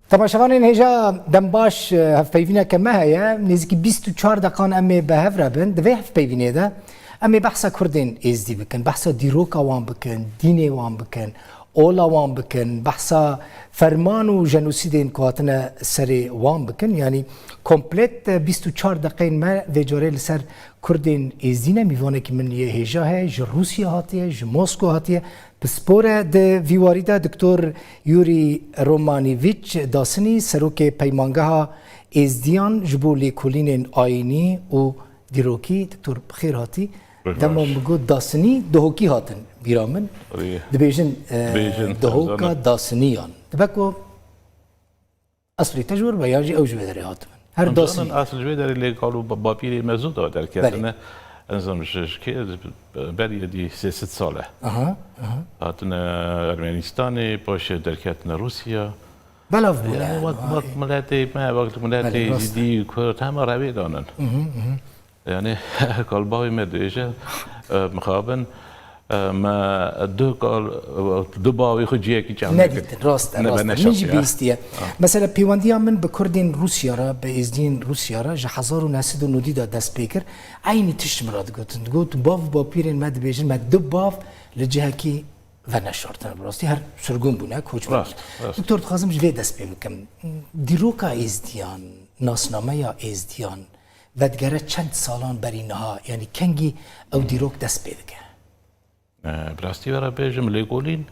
تماشاوانین هجا دم باش هف پیوینه که مهیه نزدیکی 24 دقیقان امی به هفره بن دوی هف پیوینه ده امی بحثا کردین ازدی بکن بحثا دیروکا وان بکن دینی وان بکن اولا وان بکن بحثا فرمان و جنوسیدین کهاتن سری وان بکن یعنی کمپلیت 24 دقیقه ما ویجاره لسر کردین ازدینه میوانه که من یه هجا هی ج روسیا هاتیه ج موسکو هاتیه بسپور ده ویواریدا دکتر یوری رومانیویچ داسنی سروک پیمانگاه ازدیان جبو لیکولین آینی و دیروکی دکتر بخیر هاتی دما مگو داسنی دهوکی هاتن بیرامن دبیجن دهوکا داسنیان دبکو اصلی تجور بیاجی او جوه داره هاتمن هر داسنی اصل جوه داره لی کالو با پیری مزود داره کردنه انزامش که بری دی 300 ساله هاتن ارمنستان پاش درکتن روسیا بلاف بوده وقت ملتی ما وقت ملتی زیدی کرد همه روی دانن یعنی کالباوی مدویشه مخابن ما دو باوی خود جیه کی چند ندید راست میجی بیستیه مثلا پیوندی من به کردین روسیا را به ازدین روسیا را ج 1990 دا دست بکر عینی تشت مراد گوتن باف با پیرین مد بیجن مد دو باف لجهه کی و نشارتن براستی هر سرگون بونه کوچ بود دکتر خازم جوی دست بکم دیروکا ازدیان ناسنامه یا ازدیان ودگره چند سالان بری نها یعنی کنگی او دیروک دست بکه براستی برای بیجم لیکولین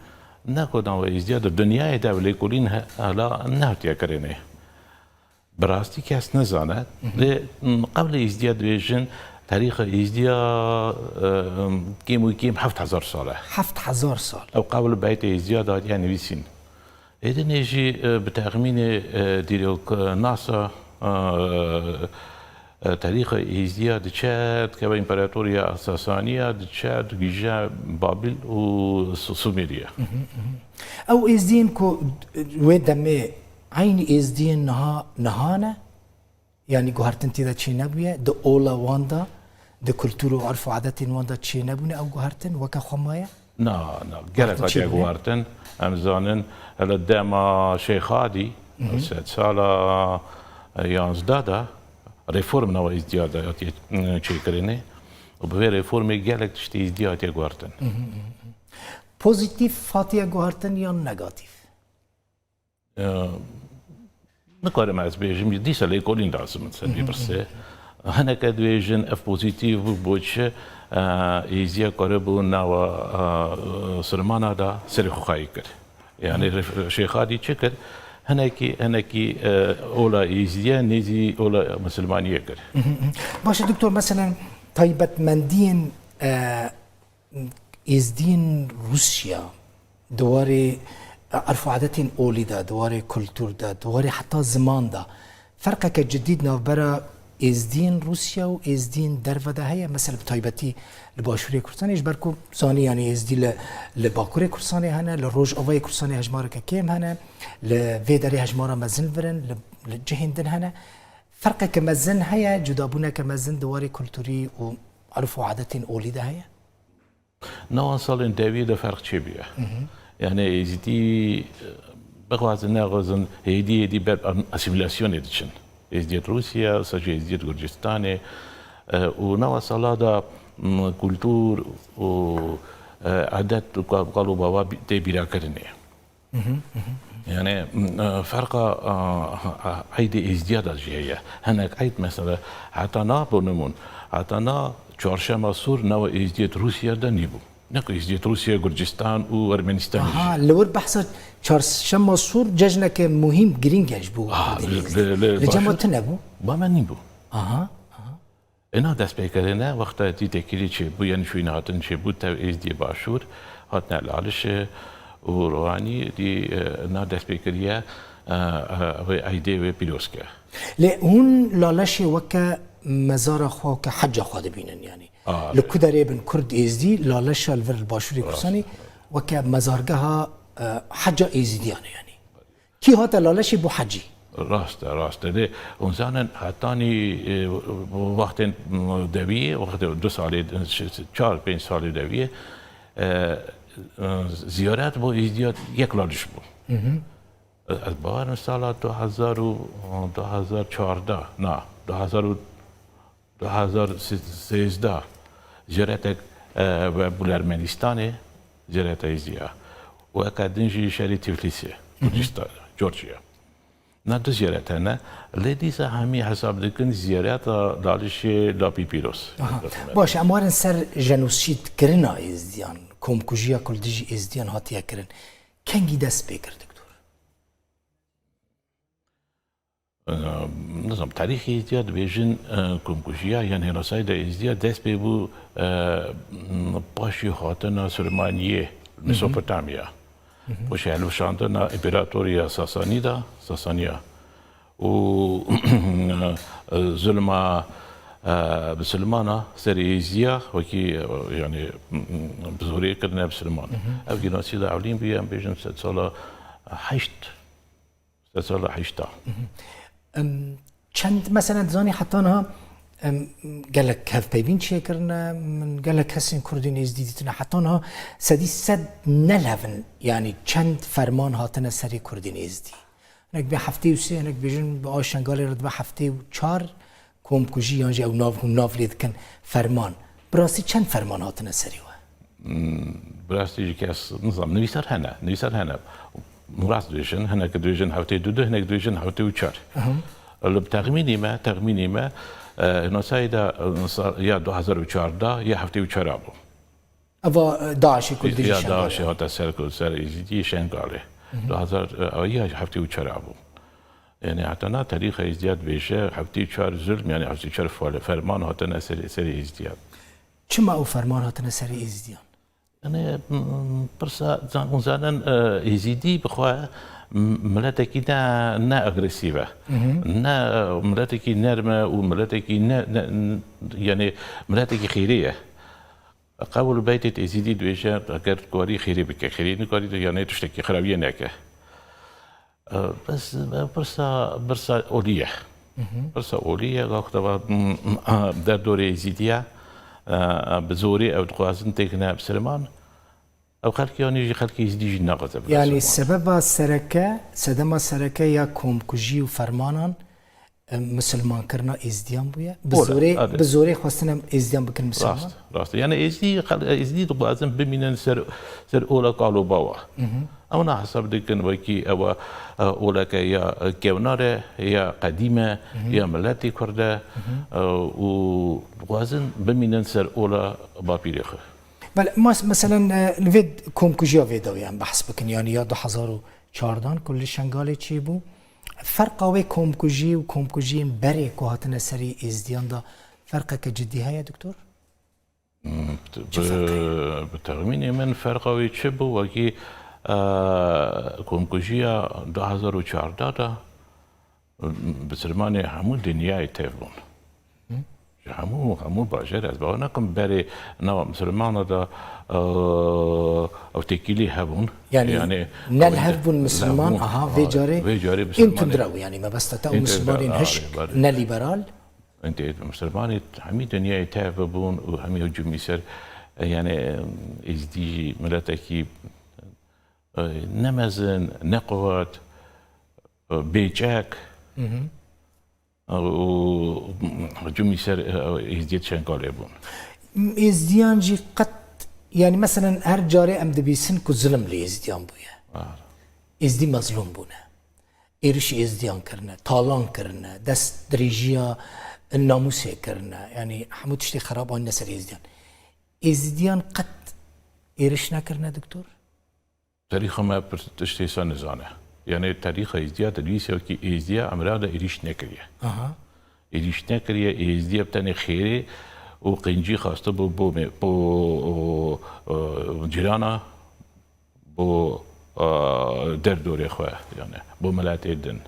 نکودن و ازدیا در دنیای دا لیکولین حالا نهتیا کرنه براستی کس نزاند قبل ازدیا بیجن تاریخ ازدیا کم و کم 7000 ساله 7000 سال او قبل بیت ازدیا داد یعنی ویسین ایدن ایجی بتخمین دیروک ناسا تاریخ ازدیا دچاد که با امپراتوریا ساسانیا دچاد گیجا بابل و سومریا او ازدین کو ودمه عین ازدین نهانه یعنی گوهرتن تیدا چی نبویه د اولا واندا د کلتور و عرف و عادت واندا چی نبونه او گوهرتن وکا خمایه نه گرک آتیا گوهرتن امزانن لدما شیخادی 3 سالا 11 دا رفرم نوا ازدیاد چی کرنه و به رفرم گلک تشتی ازدیاد گوهرتن پوزیتیف فاتیا گوهرتن یا نگاتیف نکارم از بیجم دیسا لیکولین لازم سنبی برسه هنه که بیجن اف پوزیتیف بودشه ایزیا کاره بون نوا سرمانه دا سر خوخایی کرد یعنی شیخادی چه کرد هنکی اولا ایزیا نیزی اولا مسلمانیه کرد باشه دکتر مثلا طیبت مندین ازدین روسیا دواره عرف و عادت اولی دا دواره کلتور دا دواره حتی زمان دا فرقه که جدید نوبرا ازدین روسیا و ازدین درفده هیا مثلا بطایبتی لباشوری کردستان ایش برکو ثانی یعنی ازدی لباکوری کردستانی هنه لروج آوای کردستانی هجماره که کم هنه لویداری هجماره مزن ورن لجهندن هنه فرقه که مزن هیا جدابونه که مزن دواره کلتوری و عرف و عادت اولی دا هیا نوان سال دوی دا فرق چه بیه yani ezdi bazı nağızın hediye bel asimilasyon edici. Ezdi Rusya, sadece ezdi Gürcistan, o nava salada kültür o adet kalu baba te birakarne. Yani farka haydi ezdi da jiye. Hanek hayt mesela hatta na bunun hatta na çarşamba sur nava ezdi Rusya'da nibu. نکو ازدیت روسیه گرجستان و ارمنستان لور بحث چهارشنبه سور جشن که مهم گرینگش بود لجماعت نبود با من نبود اینا دست بکردن وقتا دیده کلی چه بود یعنی شوی نهاتن چه بود تا ازدی باشور هاتن لالش و روانی دی نا دست بکردیه و ایده و پیروز که لون لالش وکا مزار خوا که حج خوا دبینن یعنی لکوداری بن کرد ازدی لالش الور باشوری کردستانی وکا مزارگاه حج ازدیانه یعنی کی هات لالشی بو حجی راسته ده اونزانن حتانی وقت دویه وقت 2 سال 4-5 سال دویه زیارت با ازدیاد یک لالش بود از باور سال 2014 نه 2013 جرأت و بولارمنستان جرأت ازیا و اکادنجی شهری تبلیسیه کردستان جورجیا نه دو زیارت نه لیدیز همی حساب دکن زیارت دالش لاپی پیروس باش اموارن سر جنوسید کرنا ازدیان کمکوژیا کلدیجی ازدیان هاتیه کرن کنگی دست بکر دکتور نظام تاریخی ازدیاد بیشن کمکوژیا یعنی رسای دا ازدیاد دست بیبو باشی خاطنا سلمانیه مسوپوتامیا باشه الوشاندنا امپراتوریا ساسانیا و ظلما بسلمانا سريزيا وكي يعني بزوري كنا بسلمان او جناسيدا عولين بيان بيجن سالة حشتا چند مثلا زانی حتی آنها قالك هف بيبين شكرنا من قالك هسين كردين ازديدتنا حتى آنها سدي سد نلهفن يعني چند فرمان هاتنا سري كردين ازدي هناك بي هفته و سه هناك بيجن با آشنگالي رد با هفته و چار کوم کجی یانجی او ناف لید کن فرمان براستی چند فرمان هاتنا سری و براستی که از نظام نویسر هنه راست دویشن هنه که دویشن هفته دو هنه که دویشن هفته و چار لب تغمینی ما نسایدا یا 2014 یا هفته و چار ابو اوا داعشی کل دیجی یا داعشی هاتا سر ایزیدی شنگاله 2000 یا هفته و چار ابو يعني حتى تاريخ ازدياد بيشه حفتي شهر ظلم يعني حفتي شهر فرمان هاتنا سري ازدياد چما او فرمان هاتنا سري ازدياد يعني برسا زانن ازدي بخوا ملاتكي نا اغريسيفه نا ملاتكي نرمه وملاتكي يعني ملاتكي خيريه قبل بيت ازدي بيشه اگر كوري خيري بك خيري كوري يعني تشتكي خرابيه نكه بس برسا أولية وقتها در دوره ازیدیا بزوری او تقوازن تکنا بسلمان او خلقی ازدیجی ناقصه يعني سبب سرکه یا کمکجی و فرمانان مسلمان کرنا ازدیان بویا بزوری خواستنم ازدیان بکن مسلمان راست يعني ازدی تقوازن بمینن سر اولا قالو باوا أنا حسب دكان وكي أولا يا كونارة يا قديمة يا ملاتي كرده ووازن بميننسر أولا بابيرخه. بل مثلا الفيد كومكوجيا فيدو يعني بحث بكن يعني يا 2014 كل شنغالي تشيبو فرق وي كومكوجي وكومكوجي بري كوهاتنا سري ازديان دا فرقك جدي هيا دكتور؟ بتغميني من فرق وي تشيبو وكي کمکوژیا 2014 بسلمانی همون دنیای تفلون همون باجر از باور نکن برای نوع مسلمان دا او تکیلی هبون يعني نلهبون مسلمان في جاري انتم درو يعني ما بس تاو مسلمانين هش نليبرال انت مسلماني همي دنيا تفلون وهمي هجوم يسر يعني ازدي ملاتكي نمزن نقوات بيجاك و هجومي سر ازدياد شنقال يبون ازديان جي قد يعني مثلا هر جاري ام دبيسن كو ظلم لي ازديان بويا ازدي مظلوم بونا ايرش ازديان كرنا طالان كرنا دست دريجيا الناموس كرنا يعني حمود تشتي خراب عن نسر ازديان قد ايرش نكرنا دكتور تاريخ ما تشتي سنزانه يعني تاريخ ازدياد الويسيا كي ازديا عمرها ايرش نكريه ايرش نكريه ازديا بتاني خيري وقنجي خاصة بو جيرانا بو دردوري خواه يعني بو ملات ايدن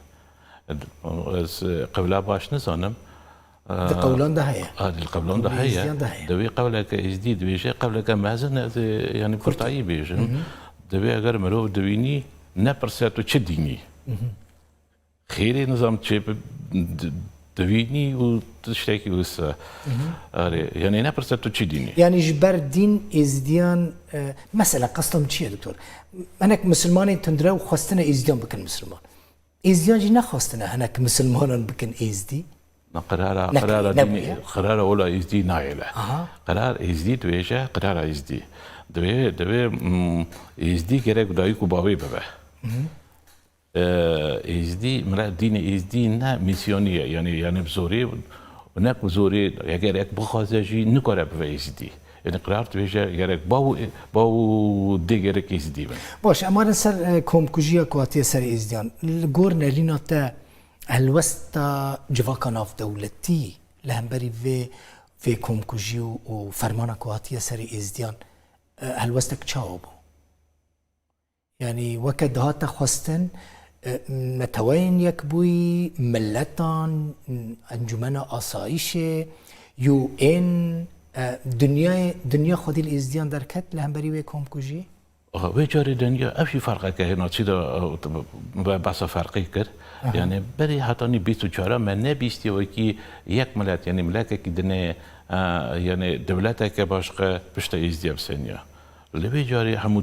قبلا باش نزانم قولان ده هي القولان ده هي دوي قولك ازديد بيجي قولك مازن يعني برتعي بيجن دوي اگر مرو دويني نبرساتو چه ديني خيري نظام چه دويني وتشتكي وسا يعني نبرساتو چه ديني يعني جبر دين ازديان مثلا قصدهم چيه دكتور؟ انك مسلماني تندرو خواستنا ازديان بكن مسلمان ازدیان جی نخواستنه هنک مسلمانان بکن ازدی قرار اولا ازدی نایله قرار ازدی دویجه قرار ازدی دوی ازدی گرک دایی کو باوی ببه ازدی مرا دین ازدی نه میسیونیه یعنی بزوری نه بزوری اگر یک بخواسته جی نکاره به ازدی یعنی قرار تویجه گرک باو دیگرک ازدی بن باش اما سر کومکوژیا کواتیه سر ازدیان گور نلینا تا الوستا جواکا ناف دولتی لهمبری و کومکوژی و فرمانا کواتیه سر ازدیان الوستا کچاو بو يعني وكد هاتا خواستن متوين يكبوي ملتان انجمن آسایش يو ان دنیا خودی الازدیان درکت لهمبری و کومکوژی و جاری دنیا افشی فرقه که هنا چی دا بحث فرقی کرد یعنی بری حتی 24 من نه 20 وکی یک ملت یعنی ملت که دنیا یعنی دولت که باشقه پشت ازدیا بسنیا لبی جاری همو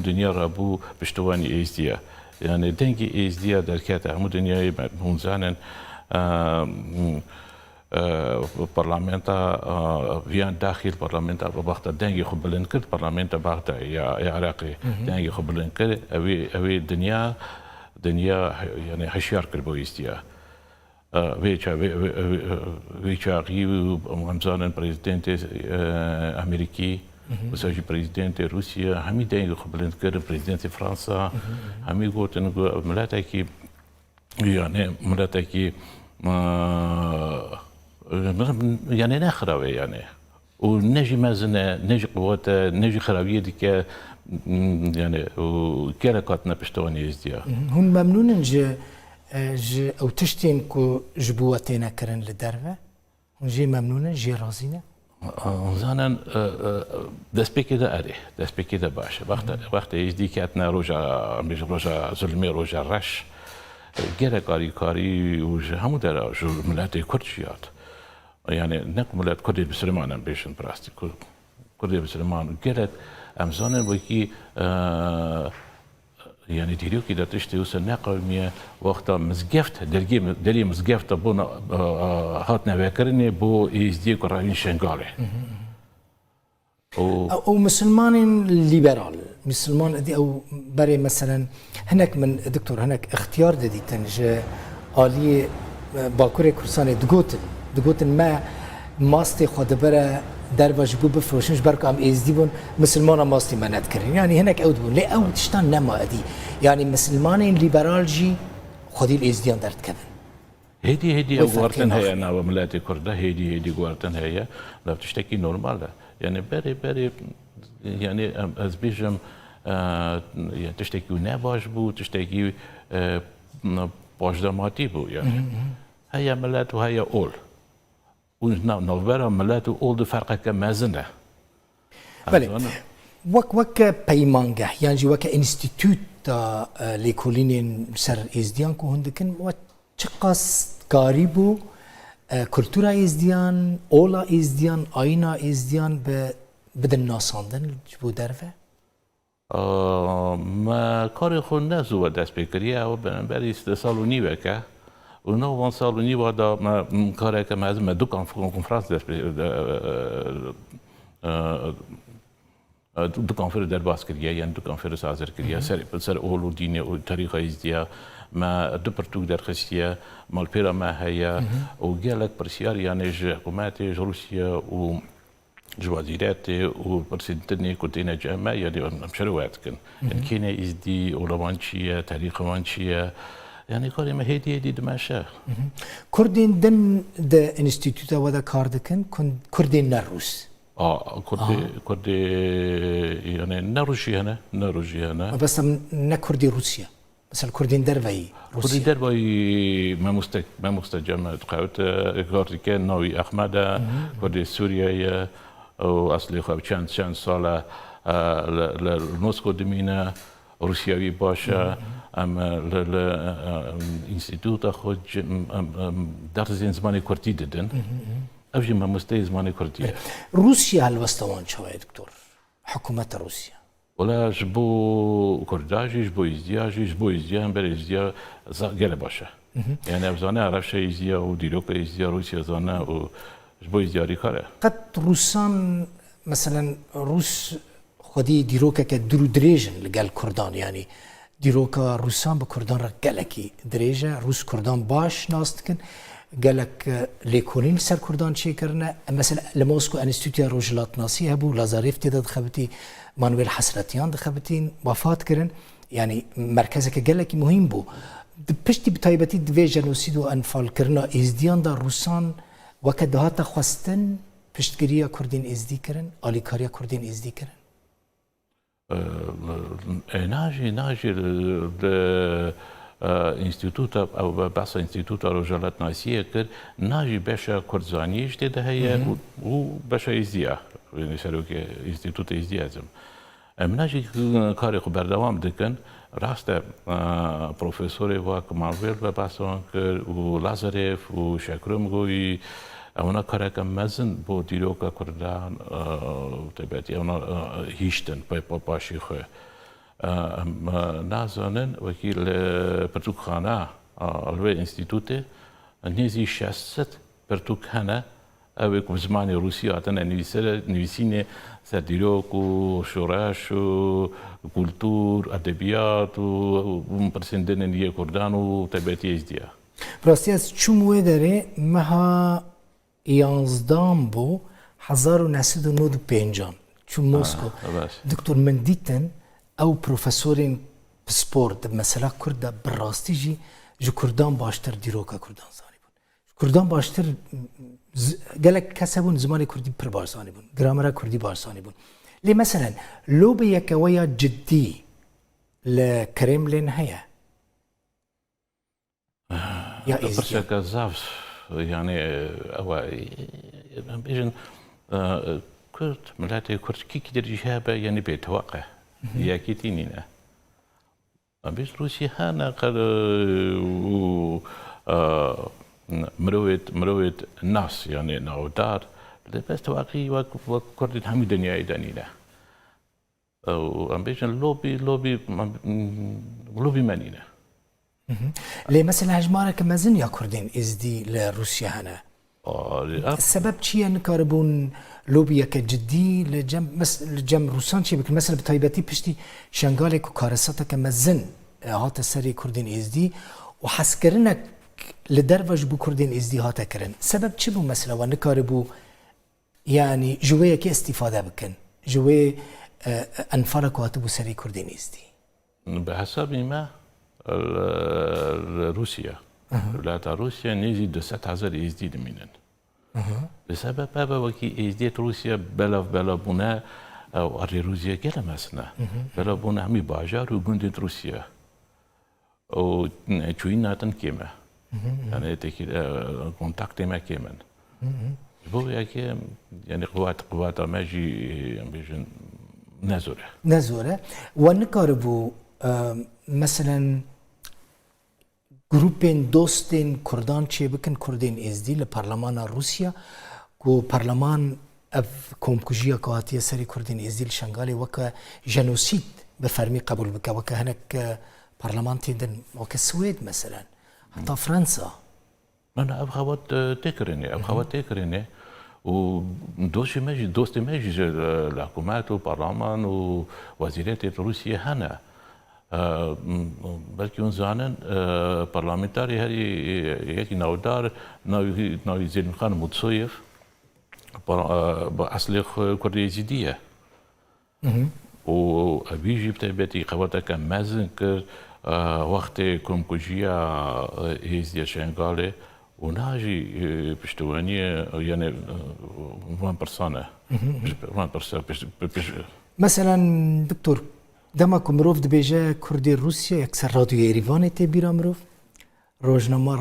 دنیا را بو پشتوانی ازدیا یعنی دنگی ازدیا درکت همو دنیای منزانن پارلمانتا ویان داخل پارلمانتا وقت دنگی خوب بلند کرد پارلمانتا وقت یا عراقی دنگی خوب بلند کرد اوی دنیا یعنی هشیار کرد با ازدیا ویچاقی و همزانن پرزیدنت امریکی مساجی پرزیدنت روسیه همی دنگی خوب بلند کرد پرزیدنت فرانسا همی گفتن ملت کی یعنی ملت کی يعني نخراوي يعني ونجي مازن نجي قوات نجي خراوية ديك يعني وكاركاتنا بشتواني ازديا هون ممنون ج او تشتين كو جبواتينا كرن لدرفة هون جي ممنون جي رازينا زانا دست بكده أري دست بكده باش وقت ازدي كاتنا روجا ظلمي روجا رش گره کاری و همون در ملت کردشیات یعنی نه ملت کردی بسلمان هم بیشتر پرستی کردی بسلمان گره امزانه وکی یعنی دیریو که داشته اوسه نقومیه وقتا مزگفت دلی مزگفت بون هات نوکرنی بو ازدی کارین شنگاله او مسلمان ليبرال مسلمان دي او بري مثلا هناك من دكتور هناك اختيار دي تنج آلية باكوري كرساني دقوتن ما ماستي خود برا در واجبو بفروشنش بركو عم ازديبون مسلمان ماستي ما ندكرين يعني هناك او دبون لي او تشتان نما ادي يعني مسلمانين ليبرال جي خودي الازديان درت كذن هيدي غوارتن هيا ناو ملاتي كرده هيدي غوارتن هيا لا تشتكي نورمال يعني بري يعني از بيجم يعني تشتكي نباش بو تشتكي باش درماتي بو يعني هيا ملات وهيا اول ونوفرا ملات اول دو فرقه كمازنه بله وك بيمانجه يعني وك انستيتوت ليكولين سر ازديان كو هندكن وتشقاس قاريبو كولتورا ازديان اولا ازديان اينا ازديان بدن ناساندن جبو درفه ما کاری خون نزود دست بکریه و برای 3 سال و نیمه که و 9 سال و نیمه دا ما کاری که ما از ما دو کنفرانس دست دو کنفرانس در باز کریه یعنی دو کنفرانس حاضر کریه سر اول و دینه و تاریخ ازدیا ما دو پرتوک در خستیه مال پیرا ما هیا و گلک پرسیار یعنی حکومت روسیه و جوازيرات وبرسنتني كنت انا جامعه يعني مشروعات كان يعني كينا ازدي ولوانشيه تاريخ وانشيه يعني كل ما هدي دماشا كردين دن دا انستيتوتا ودا كاردكن كردين نروس كردي يعني نروجي هنا بس كردي روسيا مثلا كردين دربي كردي دربي ما مستجمع قاوت كردي كان نوي احمد كردي سوريا و اصلی خب چند سال لمسکو دمینه روسیایی باشه اما انستیتوت خود درس زمان کردی دادن افجی ما مستی زمان کردی روسیا هل وستوان شوی دکتور حکومت روسیا ولا جبو كرداجي جبو ازدياجي جبو ازديان بل ازديا قال باشا يعني ابزانا عرف شيء ازديا وديروك ازديا روسيا زانا وجبو ازدياري كاره قد روسان مثلا روس خودی دیروکه که درو دریجن لگل کردان یعنی دیروکا روسان به کردان را گلکی دریجه روس کردان باش ناست کن گلک لیکولین سر کردان چی کرنه مثلا لموسکو انستیتویا روجلات ناسی هبو لازاریف تیدا دخبتی مانویل حسرتیان دخبتین وفات کرن یعنی مرکزه که گلکی مهم بو پشتی بتایبتی دوی جنوسید و انفال کرنا ازدیان دا روسان وکه دهات خواستن پشتگیری کردین ازدی کرن آلیکاری کردین ازدی کرن ناجي انستيتوت او بس انستيتوت رجالات ناسيه كر ناجي باشا كردزاني جديد هي وباشا ازديا يعني سروك انستيتوت ازديا زم ناجي كاري خبر دوام دكن راسته بروفيسوري واك مارفيل باسون ولازاريف وشاكرم گوي اونا کار کم مزن با دیروکا کردان تبعتی اونا هیشتن پای پاشی خو نازانن وکیل پرتوخانه الوی انستیتوته نیزی شست پرتوخانه او که زمانی روسیه آتن نویسینه سر دیروک و شورش و کلتور ادبیات و پرسندن نیه کردان و تبعتی ازدیا براستی از چوموه داره مها 11 بو 1995 چون موسکو دکتر من دیتن او پروفسورین سپورت مثلا کرده براستی جی کردان باشتر دیروکا کردان زانی بون کردان باشتر گلک کسی بون زمان کردی پر بارسانی بون گرامر کردی بارسانی بون لی مثلا لو به یکویا جدی لکرملین هیا یا ایزی يعني او بيجن كرت ملاتي كرت كي كدير جهابه يعني بيتوقع يا كيتينينا بيش روسيا هانا قال مرويت الناس يعني نعودار بس تواقي وكرت حميد الدنيا دانينا او بيجن لوبي مانينا ليه مثلا هجمارة كمازن يا كردين ازدي لروسيا هنا السبب شيء نكاربون لوبيا كجدي لجم روسان شيء بك مثلا بطيبتي بشتي شنغالك وكارساتا كمازن هات سري كردين ازدي وحسكرنك لدرجة بو كردين ازدي هاتا كرن سبب شو بو مثلا ونكاربو يعني جوية كي استفادة بكن جوية انفرق واتبو سري كردين ازدي بحسب ما روسيا ولايات روسيا نزيد 7000 ازديد منن بسبب هذا وكي ازديت روسيا بلا بنا او اري روسيا كلا مسنا بلا بنا همي باجار وجندت روسيا او تشوينا تنكيما يعني تكي كونتاكت ما كيمن بو ياكي يعني قوات ماجي بيجن نزوره ونكاربو مثلا گروپین دوستین کردان چه بکن کردین ازدی لپارلمان روسیا کو پارلمان اف کمکوژیا کواتی سری کردین ازدی لشنغالی وکا جنوسید بفرمی قبول بکا وکا هنک پارلمان تیندن وکا السويد مثلا حتى فرنسا انا ابغى تكرني دوستي ماجي الحكومات والبرلمان ووزيرات روسيا هنا بلکه اون زانن پارلمانتاری هری یکی نودار نوی زین خان متسویف با اصل کردی زیدیه و ابیجی بتبتی قوتا کم مزن کرد وقت کمکوژیا هیزدی شنگاله و ناجی پشتوانی یعنی وان پرسانه مثلا دكتور دما مروف دبيجا كردي روسيا يكسر راديو يريفان تبيرا مروف روزنامه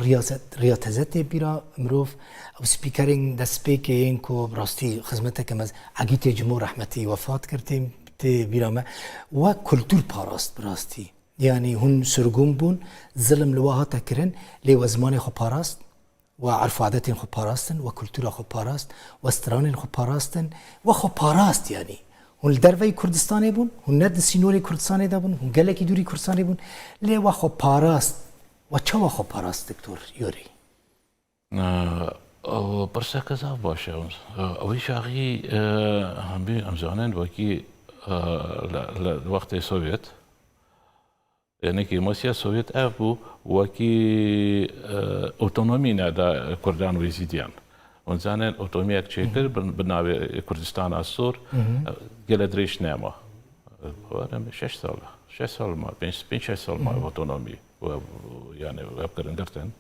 رياضات تبيرا مروف او سبيكرينج دا سبيكين كو براستي خدمتك كما عقيت جمهور رحمتي وفات كرتي تبيرا ما وكولتور باراست براستي يعني هن سرقوم بون ظلم لواها تكرن لي وزمان خو باراست وعرف عادات خو باراستن وكولتور خو باراست واستران خو باراستن وخو باراست يعني هون الدروی کردستانی بون هون ند سینوری کردستانی دا بون هون گلکی دوری کردستانی بون لی وخو پاراست و چه وخو پاراست دکتور یوری پرسه کذا باشه اوی شاقی هم زانن وکی وقت سوویت یعنی که مسیح سوویت ابو وکی اتونومی ندا کردان و یزیدیان اون زانن اتونومی اک چیکر بناوی کردستان آسور گلد ریش نما وارم 6 سال ما 5-6 سال ما اتونومی یعنی ابکرن گرتن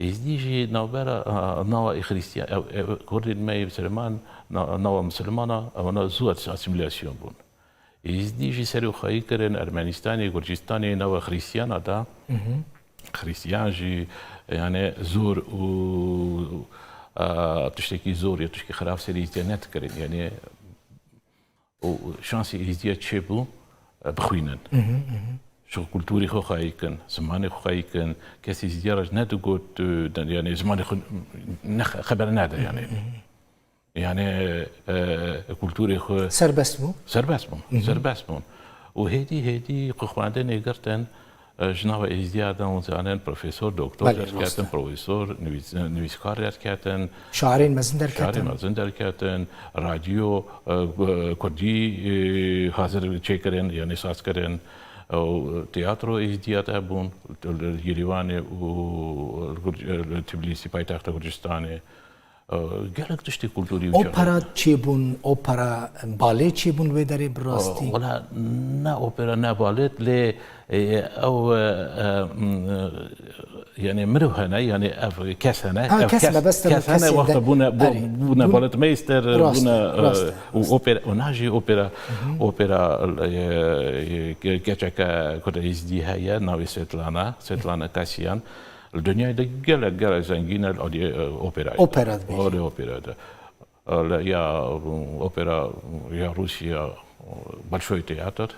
ازدیجی نوبرا نوا خریستیان کردین می مسلمان نوا مسلمانا اونا زود اسیمیلاسیون بون ازدیجی سری خواهی کردن ارمنستانی گرجستانی نوا خریستیان دا خریستیان جی یعنی زور و تشتکی زور یا تشکی خراب سری ازدیا نت کردن یعنی شانسی ازدیا چه بو بخوینن شو كولتوري خو خايكن زماني خو خايكن كاسي زيارج نادو قلت يعني زماني خبر نادا يعني كولتوري خو سربسمون وهدي قخواندن يقرتن جناوة ازديادا وزانن بروفيسور دكتور كاتن بروفيسور نويسكار كاتن شاعرين مازندر كاتن راديو كردي حاضر تشيكرن يعني ساس كرن او تياترو ازديات ابون يريواني و تبليسي بايتخت گرجستاني گلک تشتی کلتوری اوپرا چی بون اوپرا بالت چی بون و داری براستی ولا نه اوپرا نه بالت لی او يعني مروهنا يعني كاسنا كاسنا وقت بونا بالت ميستر بونا اوبرا وناجي اوبرا كاتشكا كوديزدي هيا ناوي سيتلانا كاسيان الدنيا ده جل زنجينا اوبرا يا اوبرا يا روسيا большой театр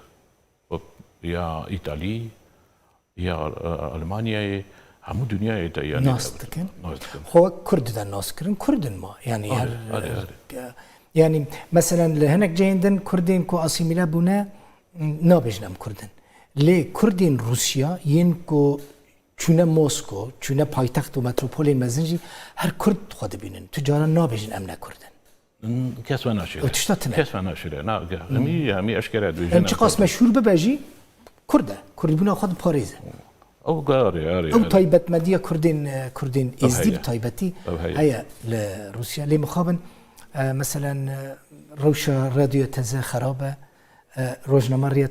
يا ايطالي يا المانيا همو دنیا ده يعني ناس تكن هو كرد ده ناس كردن ما يعني يعني مثلا لهناك جايندن كردين كو اسيميلا بونا نابجنم كردن لي كردين روسيا ينكو چونه موسكو چونه پایتخت و متروپول مزنجی هر کرد خود بینن تجارا نابجن ام نکردن کس و ناشره کس و ناشره نه همی اشکره دویجن ام چه قاس مشهور ببجی کرده کردی بونا خود پاریزه او قاري او طيبت مدية كردين ازديب طيبتي هيا لروسيا لي مخابن مثلا روشا راديو تزا خرابه روزنامه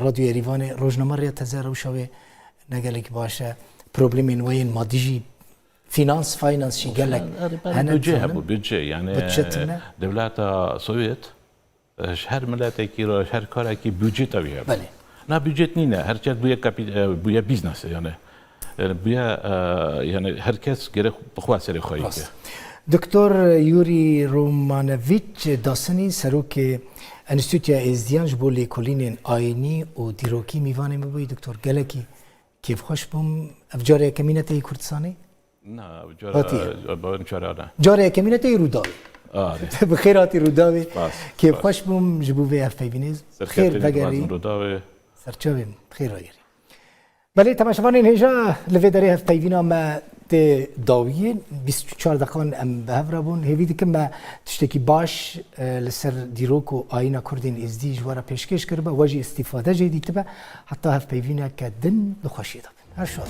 راديو يريفاني روزنامه تزا روشاوي نقالك باشا بروبلمين وين ماديجي فاينانس شي قال لك انا بودجي يعني دولات سوفيت شهر ملاتكي شهر كاركي بودجي تبعها بله نه بودجت نینه هر چیز بویا بیزنس یعنی بویا یعنی هر کس گره بخواد سری خواهی که دکتر یوری رومانویچ داسنی سروک انستیتویا ازدیان جبولی کلین آینی و دیروکی میوانه میبوی دکتر گلکی کیف خوش بوم افجاره کمینته کردستانی؟ نه افجاره جاره کمینته روداوی بخیراتی روداوی کیف خوش بوم جبوی اف پیوینیز خیر بگری سرچاویم خیر آیری بله تماشاوان اینجا لویداری هفت پیوینا ما داویه 24 دقیقه ام به هفره بون هیویدی که ما تشتکی باش لسر دیروک و آینا کردین ازدی جوارا پیشکش کرده واجی استفاده جدید تبا حتی هفت پیوینا که دن دخوشی دابن هر شاد